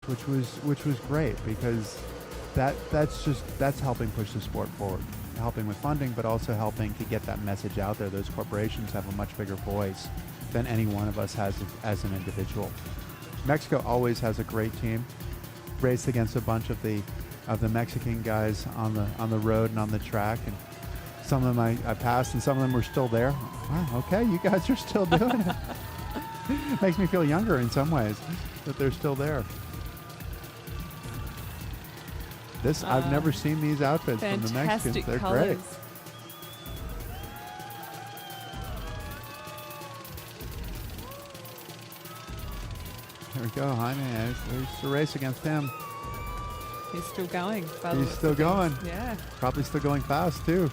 which was great because that's helping push the sport forward, helping with funding, but also helping to get that message out there. Those corporations have a much bigger voice than any one of us has as an individual. Mexico always has a great team. Raced against a bunch of the Mexican guys on the road and on the track, and some of them I passed, and some of them were still there. Wow, okay, you guys are still doing it. Makes me feel younger in some ways that they're still there. I've never seen these outfits from the Mexicans. They're great. There we go, Jaime. There's the race against him. He's still going. He's still going. Yeah. Probably still going fast, too.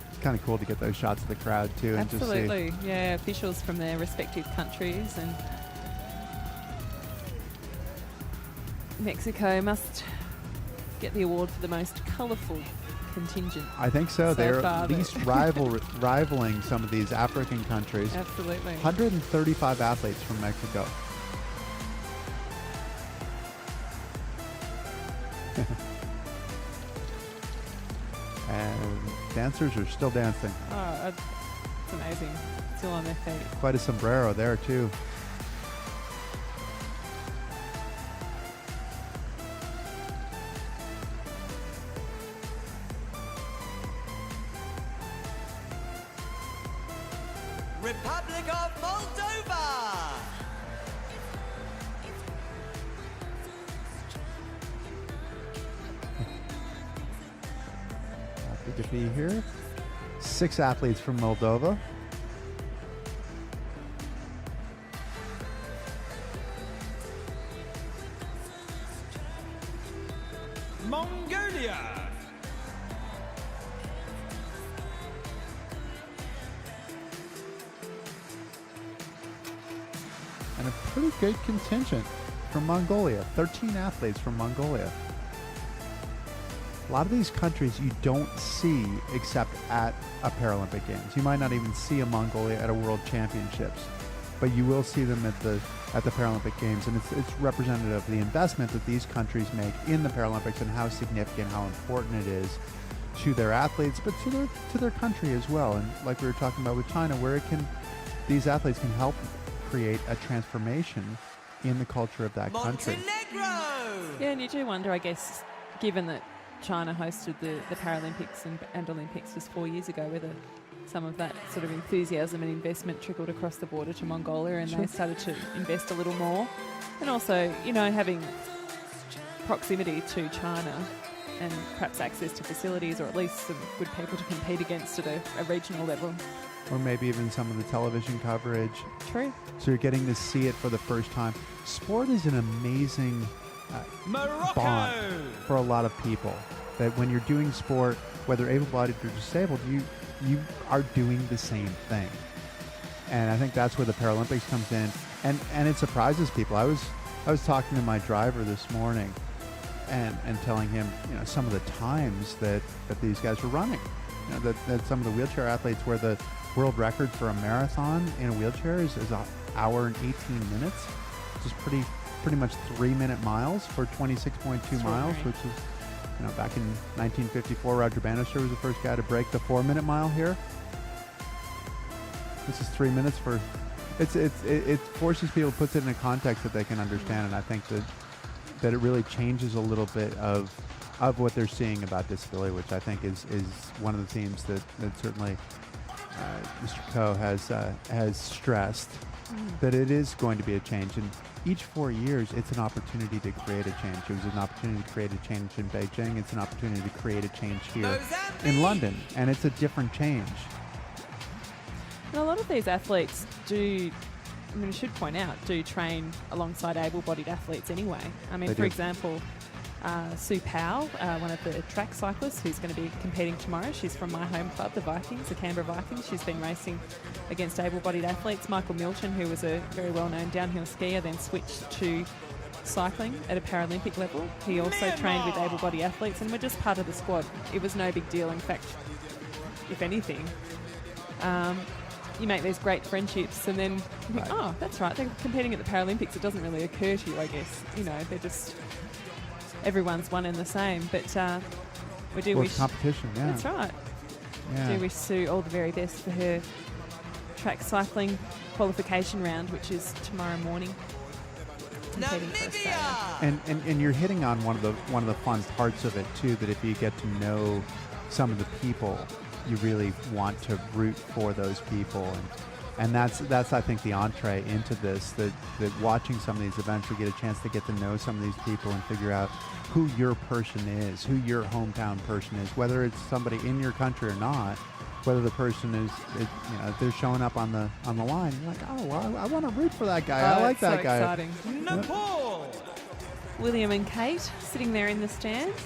It's kind of cool to get those shots of the crowd, too. Absolutely. And just see. Yeah, officials from their respective countries. And Mexico must get the award for the most colourful contingent. I think so. They're at least rivaling some of these African countries. Absolutely. 135 athletes from Mexico. And dancers are still dancing. Oh, it's amazing. Still on their feet. Quite a sombrero there, too. Republic of Moldova! Happy to be here. 6 athletes from Moldova. Mongolia! And a pretty good contingent from Mongolia. 13 athletes from Mongolia. A lot of these countries you don't see except at a Paralympic Games. You might not even see a Mongolia at a World Championships, but you will see them at the Paralympic Games, and it's representative of the investment that these countries make in the Paralympics and how significant, how important it is to their athletes, but to their country as well. And like we were talking about with China, where these athletes can help create a transformation in the culture of that country. Montenegro! Yeah, and you do wonder, I guess, given that China hosted the Paralympics and Olympics just 4 years ago, whether some of that sort of enthusiasm and investment trickled across the border to Mongolia, and they started to invest a little more. And also, having proximity to China and perhaps access to facilities, or at least some good people to compete against at a regional level. Or maybe even some of the television coverage. True. So you're getting to see it for the first time. Sport is an amazing bond for a lot of people. That when you're doing sport, whether able-bodied or disabled, you are doing the same thing. And I think that's where the Paralympics comes in. And it surprises people. I was talking to my driver this morning and telling him, some of the times that these guys were running. That some of the wheelchair athletes, where the world record for a marathon in a wheelchair is 1 hour and 18 minutes, which is pretty much 3-minute miles for 26.2 miles, which is, back in 1954, Roger Bannister was the first guy to break the 4-minute mile here. This is 3 minutes for, it forces people, puts it in a context that they can understand, and I think that it really changes a little bit of what they're seeing about disability, which I think is one of the themes that certainly Mr. Coe has stressed, that it is going to be a change. And each 4 years, it's an opportunity to create a change. It was an opportunity to create a change in Beijing. It's an opportunity to create a change here in London. And it's a different change. And a lot of these athletes do train alongside able-bodied athletes anyway. For example, Sue Powell, one of the track cyclists who's going to be competing tomorrow. She's from my home club, the Vikings, the Canberra Vikings. She's been racing against able-bodied athletes. Michael Milton, who was a very well-known downhill skier, then switched to cycling at a Paralympic level. He also trained with able-bodied athletes, and we're just part of the squad. It was no big deal. In fact, if anything, you make these great friendships, and then you think, Right. oh, that's right, they're competing at the Paralympics. It doesn't really occur to you, I guess. You know, they're just, everyone's one and the same. But we do Well, wish... it's competition, yeah. That's right. Yeah. Do wish Sue all the very best for her track cycling qualification round, which is tomorrow morning. Competing for Australia. Namibia. And you're hitting on one of the fun parts of it too, that if you get to know some of the people, you really want to root for those people, and that's I think the entree into this, that watching some of these events, you get a chance to get to know some of these people and figure out who your person is, who your hometown person is, whether it's somebody in your country or not, whether the person is if they're showing up on the line, you're like, oh, well, I want to root for that guy. I like that so guy. Exciting. Nepal. William and Kate sitting there in the stands.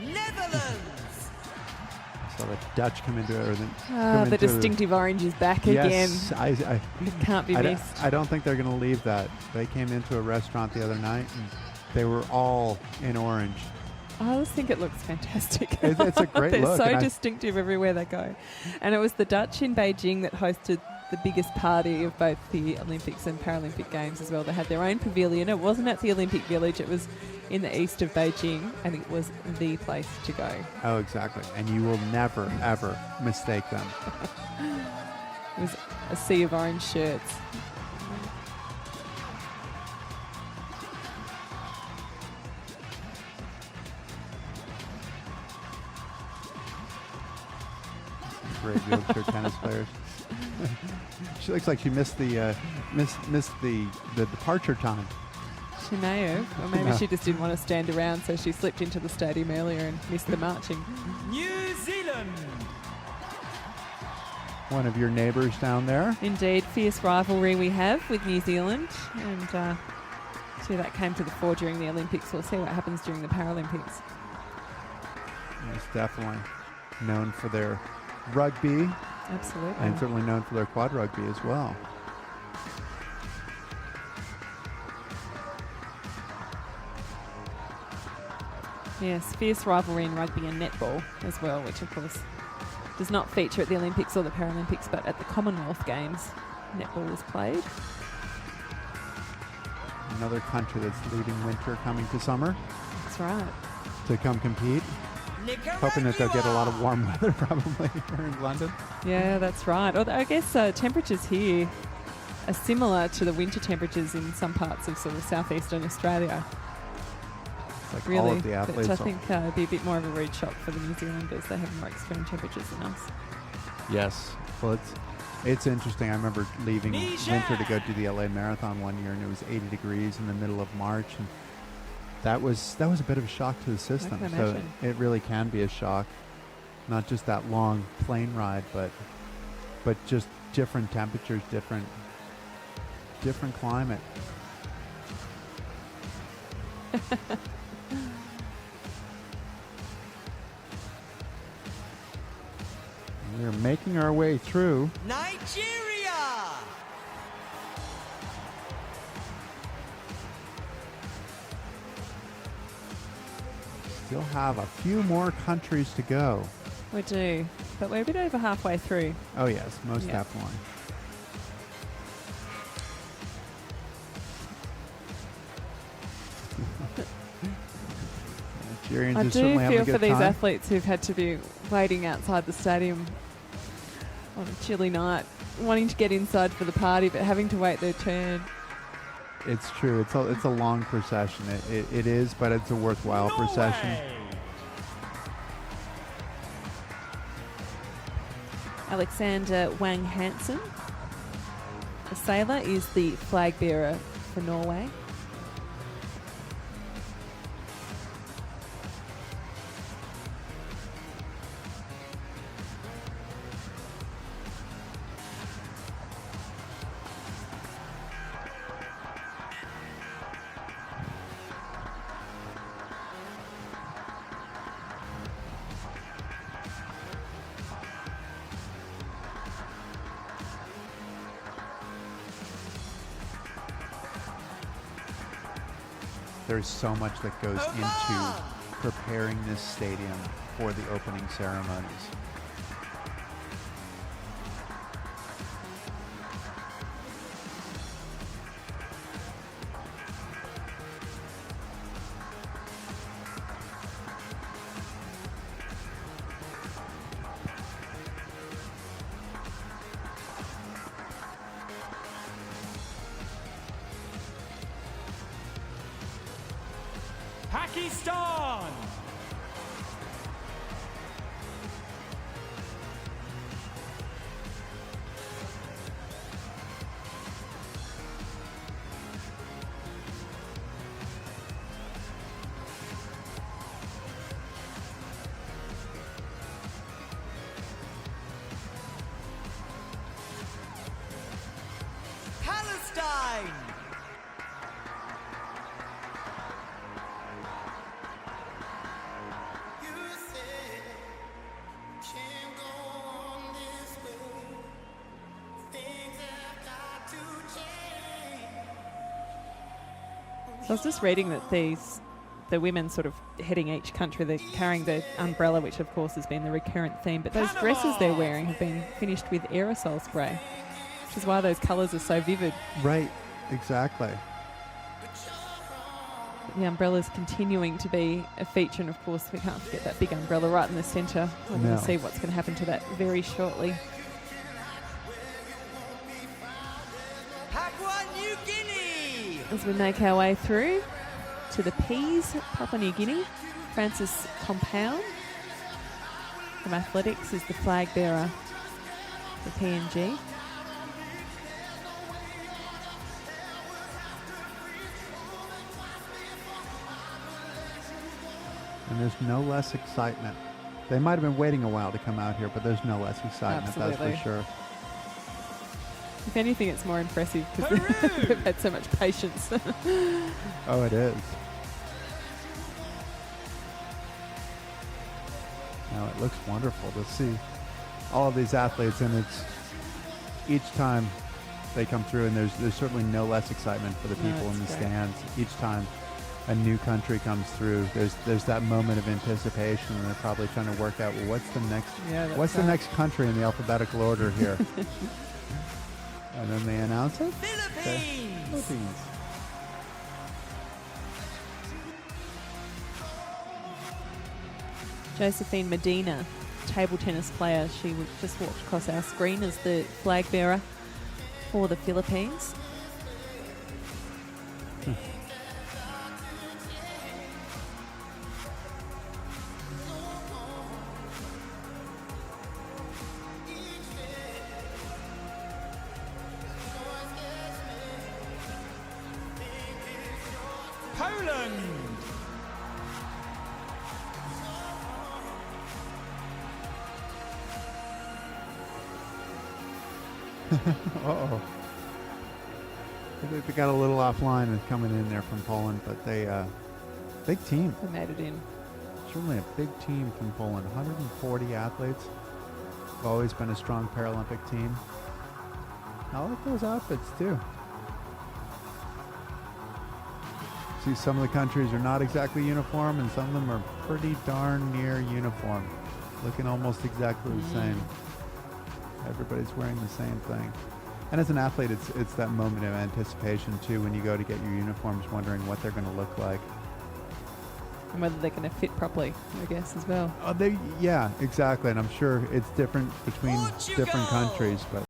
Netherlands. So the Dutch come into it. The distinctive orange is back again. Yes, It can't be missed. I don't think they're going to leave that. They came into a restaurant the other night and they were all in orange. I always think it looks fantastic. It's a great They're look. so and distinctive everywhere they go. And it was the Dutch in Beijing that hosted the biggest party of both the Olympics and Paralympic Games as well. They had their own pavilion. It wasn't at the Olympic Village. It was in the east of Beijing, and it was the place to go. Oh, exactly. And you will never, ever mistake them. It was a sea of orange shirts. Great wheelchair tennis players. She looks like she missed the departure time. She may have, or maybe Yeah. she just didn't want to stand around, so she slipped into the stadium earlier and missed the marching. New Zealand. One of your neighbors down there. Indeed, fierce rivalry we have with New Zealand, and see that came to the fore during the Olympics. We'll see what happens during the Paralympics. It's definitely known for their rugby, Absolutely. and certainly known for their quad rugby as well. Yes, fierce rivalry in rugby and netball as well, which of course does not feature at the Olympics or the Paralympics, but at the Commonwealth Games, netball is played. Another country that's leaving winter, coming to summer That's right. to come compete. Hoping that they'll get a lot of warm weather probably here in London. Yeah, that's right. Although I guess temperatures here are similar to the winter temperatures in some parts of sort of southeastern Australia. It's like all Really, of the which athletes. I think would be a bit more of a rude shock for the New Zealanders. They have more extreme temperatures than us. Yes. Well, it's interesting. I remember leaving Niger! winter to go do the LA Marathon one year, and it was 80 degrees in the middle of March, and that was a bit of a shock to the system. can So imagine. it really can be a shock, not just that long plane ride, but just different temperatures, different climate. We're making our way through. Nigeria. Still have a few more countries to go. We do, but we're a bit over halfway through. Oh yes, most Yeah. definitely. Nigerians I are do certainly having feel a good for these time. athletes who've had to be waiting outside the stadium on a chilly night, wanting to get inside for the party, but having to wait their turn. It's true. It's a long procession. It is, but it's a worthwhile procession. Norway. Alexander Wang Hansen, the sailor, is the flag bearer for Norway. there's so much that goes into Oman! preparing this stadium for the opening ceremonies. Pakistan! Palestine! So I was just reading that the women sort of heading each country, they're carrying the umbrella, which of course has been the recurrent theme, but those dresses they're wearing have been finished with aerosol spray, which is why those colours are so vivid. Right, exactly. The umbrella's continuing to be a feature, and of course we can't forget that big umbrella right in the centre. We're going No. to see what's going to happen to that very shortly. Papua New Guinea! As we make our way through to the P's, Papua New Guinea, Francis Compound from athletics is the flag bearer for PNG. And there's no less excitement. They might have been waiting a while to come out here, but there's no less excitement, that's Absolutely. for sure. If anything, it's more impressive because Peru! they've had so much patience. Oh, it is. Now it looks wonderful to see all of these athletes, and it's each time they come through, and there's certainly no less excitement for the No, people it's in the great. stands. Each time a new country comes through, there's that moment of anticipation, and they're probably trying to work out, well, what's the next Yeah, that's what's the right. next country in the alphabetical order here? And then they announce it. Philippines! Philippines. Josephine Medina, table tennis player, she just walked across our screen as the flag bearer for the Philippines. Poland! Uh-oh. I think they got a little offline and coming in there from Poland, but they, big team. They made it in. Certainly a big team from Poland. 140 athletes. They've always been a strong Paralympic team. I like those outfits too. See, some of the countries are not exactly uniform, and some of them are pretty darn near uniform. Looking almost exactly the same. Everybody's wearing the same thing. And as an athlete, it's that moment of anticipation too, when you go to get your uniforms, wondering what they're going to look like. And whether they're going to fit properly, I guess, as well. Yeah, exactly. And I'm sure it's different between different Portugal! countries, but